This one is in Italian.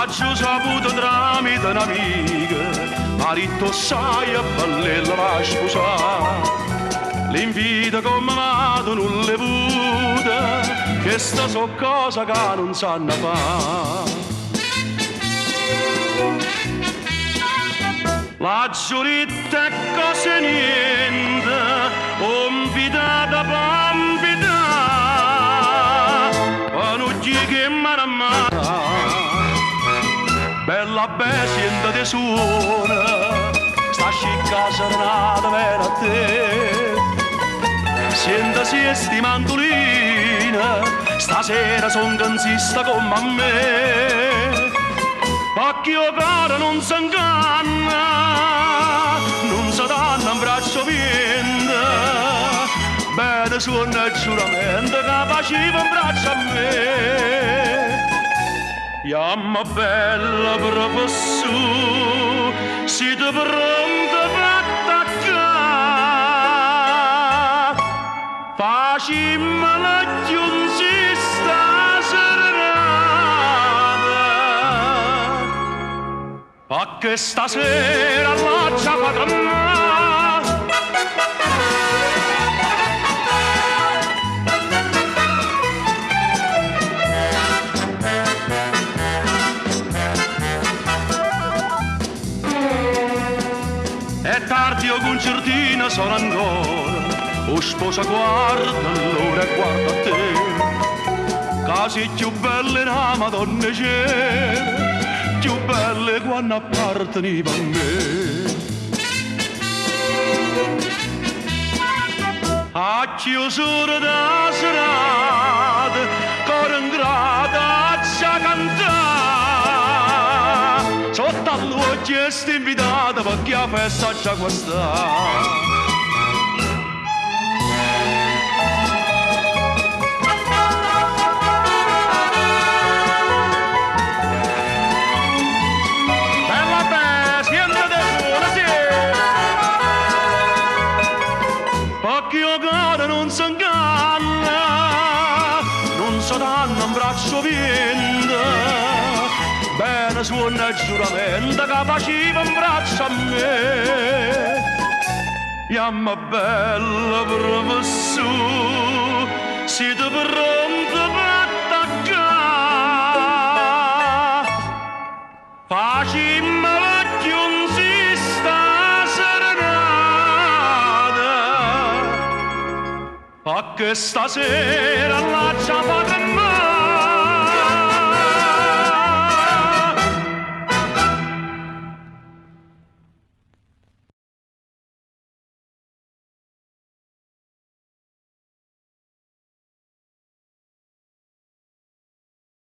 L'ho saputo tramite un'amica, marito sai a ballella la sposare. L'invito come amato non le puta, che sta so cosa che non sanno fare. La giuritta è cosa niente, ombitata bambita, panugli che maramata, bella besienda di suona, sta scicca serenata per a te. Sienta siesti mandolina, stasera son cansista come a me. Occhio cara non s'inganna, non si danno un braccio pieno. Bene suona il giuramento che faceva un braccio a me. Yamma bella proprio su, si ti pronta per attaccare. Facimmela giunsi sta serenata, perché stasera la ciabatta è tardi o concertina sono ancora. O sposa guarda allora e guarda a te, casi più belle una Madonna c'è, più belle quando apparteniva a me. A chiusura da serata, coro ingrata a cantare, sotto all'occhio sta invitata perché la festa già questa. Occhio cara non s'inganna, non si danno un braccio pieno. Bene suona il giuramento che faceva un braccio a me. Yamma bella proprio su, siete pronti per attaccare. Facimmela giunsi sta serenata, perché stasera la